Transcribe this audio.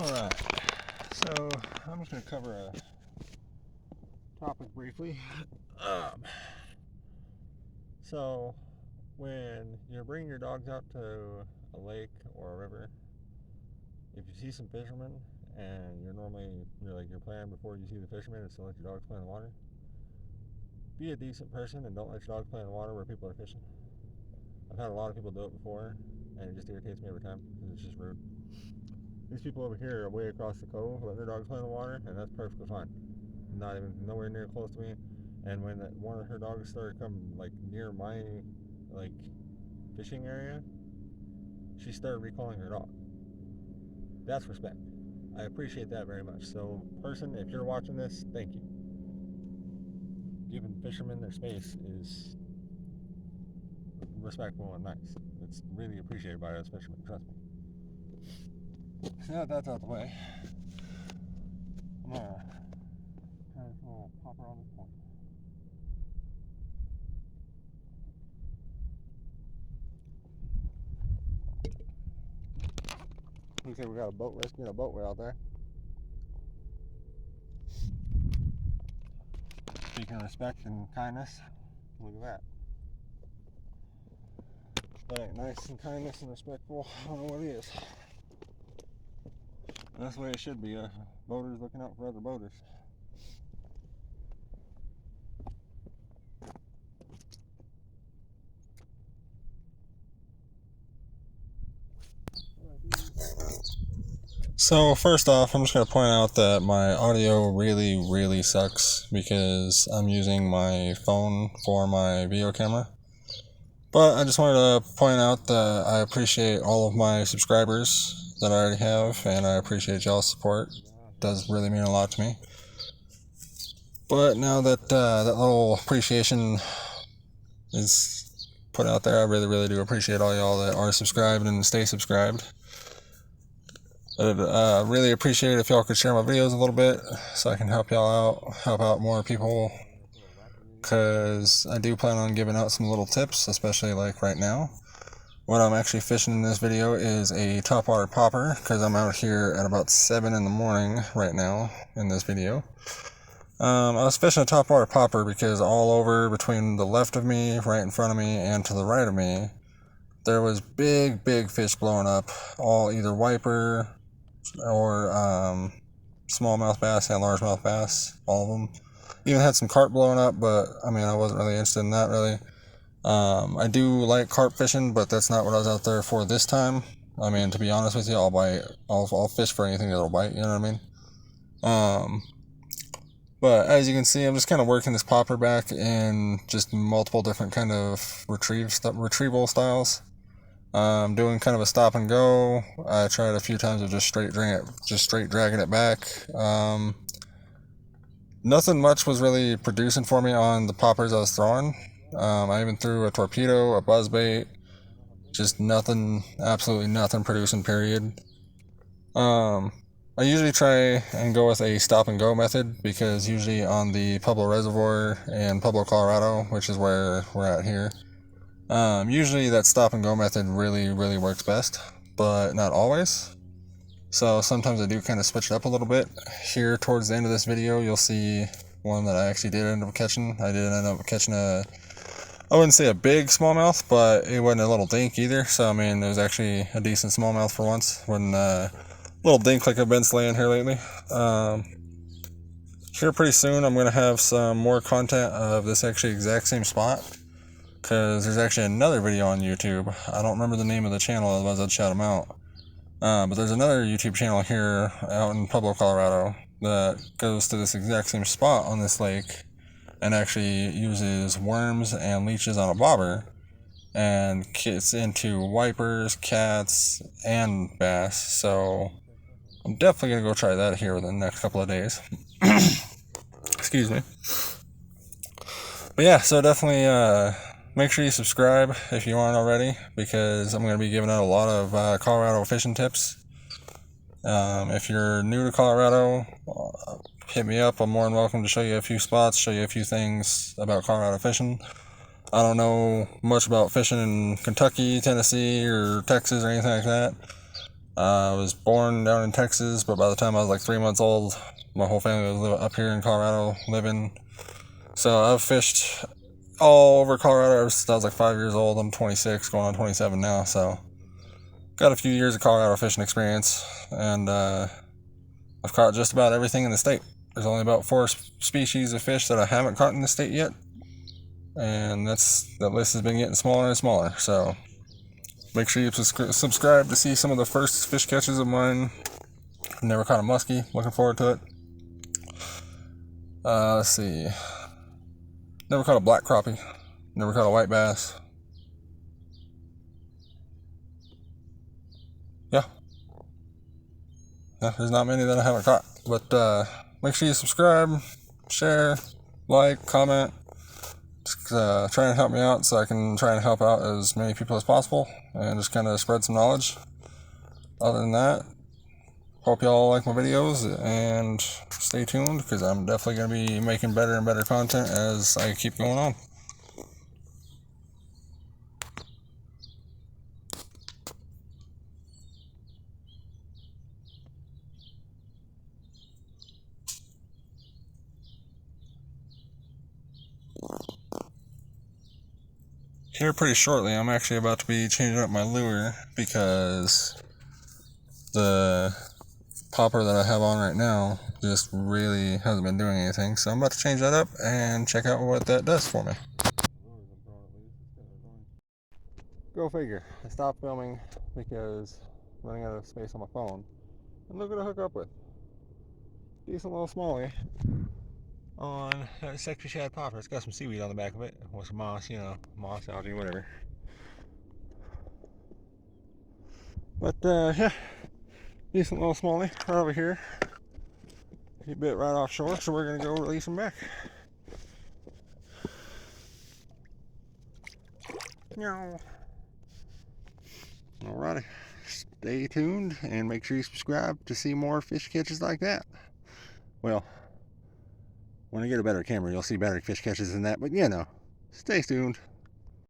Alright, so I'm just going to cover a topic briefly. So, when you're bringing your dogs out to a lake or a river, if you see some fishermen and your plan before you see the fishermen is to let your dogs play in the water, be a decent person and don't let your dogs play in the water where people are fishing. I've had a lot of people do it before, and it just irritates me every time because it's just rude. These people over here are way across the cove letting their dogs play in the water, and that's perfectly fine. Not even nowhere near close to me. And when one of her dogs started coming near my fishing area, she started recalling her dog. That's respect. I appreciate that very much. So, person, if you're watching this, thank you. Giving fishermen their space is respectful and nice. It's really appreciated by us fishermen, trust me. So now that that's out the way, I'm gonna try this little popper on this point. Okay, we got a boat rescuing a boat way out there. Speaking of respect and kindness, look at that. That ain't nice and kindness and respectful. I don't know what it is. That's the way it should be. Boaters looking out for other boaters. So first off, I'm just going to point out that my audio really sucks because I'm using my phone for my video camera. But I just wanted to point out that I appreciate all of my subscribers that I already have, and I appreciate y'all's support. It does really mean a lot to me. But now that that little appreciation is put out there, I really do appreciate all y'all that are subscribed and stay subscribed. I'd really appreciate if y'all could share my videos a little bit so I can help y'all out, help out more people, because I do plan on giving out some little tips, especially like right now. What I'm actually fishing in this video is a topwater popper, because I'm out here at about 7 in the morning right now in this video. I was fishing a topwater popper because all over between the left of me, right in front of me, and to the right of me, there was big fish blowing up, all either wiper or smallmouth bass and largemouth bass, all of them. Even had some carp blowing up, but I mean, I wasn't really interested in that really. I do like carp fishing, but that's not what I was out there for this time. I mean, to be honest with you, I'll fish for anything that'll bite, you know what I mean? But as you can see, I'm just kind of working this popper back in just multiple different kind of retrieval styles. Doing kind of a stop and go. I tried a few times of just straight dragging it back. Nothing much was really producing for me on the poppers I was throwing. I even threw a torpedo, a buzzbait, just nothing, absolutely nothing producing, period. I usually try and go with a stop and go method because usually on the Pueblo Reservoir in Pueblo, Colorado, which is where we're at here, usually that stop and go method really works best, but not always. So sometimes I do kind of switch it up a little bit. Here towards the end of this video, you'll see one that I actually did end up catching. I did end up catching I wouldn't say a big smallmouth, but it wasn't a little dink either. So I mean, it was actually a decent smallmouth for once. Wasn't a little dink like I've been slaying here lately. Here pretty soon, I'm going to have some more content of this actually exact same spot, because there's actually another video on YouTube. I don't remember the name of the channel, otherwise I'd shout them out. But there's another YouTube channel here out in Pueblo, Colorado that goes to this exact same spot on this lake and actually uses worms and leeches on a bobber and gets into wipers, cats, and bass. So I'm definitely going to go try that here within the next couple of days. Excuse me. But yeah, so definitely make sure you subscribe if you aren't already, because I'm going to be giving out a lot of Colorado fishing tips. If you're new to Colorado, hit me up. I'm more than welcome to show you a few spots, show you a few things about Colorado fishing. I don't know much about fishing in Kentucky, Tennessee, or Texas, or anything like that. I was born down in Texas, but by the time I was like 3 months old, my whole family was up here in Colorado living. So I've fished all over Colorado ever since I was like 5 years old. I'm 26, going on 27 now, so got a few years of Colorado fishing experience, and I've caught just about everything in the state. There's only about 4 species of fish that I haven't caught in the state yet, and that list has been getting smaller and smaller. So make sure you subscribe to see some of the first fish catches of mine. Never caught a muskie. Looking forward to it. Let's see. Never caught a black crappie. Never caught a white bass. Yeah. There's not many that I haven't caught. But make sure you subscribe, share, like, comment. Just try and help me out so I can try and help out as many people as possible and just kind of spread some knowledge. Other than that, hope y'all like my videos and stay tuned, because I'm definitely going to be making better and better content as I keep going on. Here pretty shortly, I'm actually about to be changing up my lure because the popper that I have on right now just really hasn't been doing anything. So I'm about to change that up and check out what that does for me. Go figure. I stopped filming because I'm running out of space on my phone. And look what I hook up with. Decent little smallie on that sexy shad popper. It's got some seaweed on the back of it, or some moss, moss, algae, whatever. But yeah, decent little smallie right over here. He bit right offshore, so we're gonna go release him back. Meow. Alrighty, stay tuned and make sure you subscribe to see more fish catches like that. Well, when I get a better camera, you'll see better fish catches than that, but stay tuned.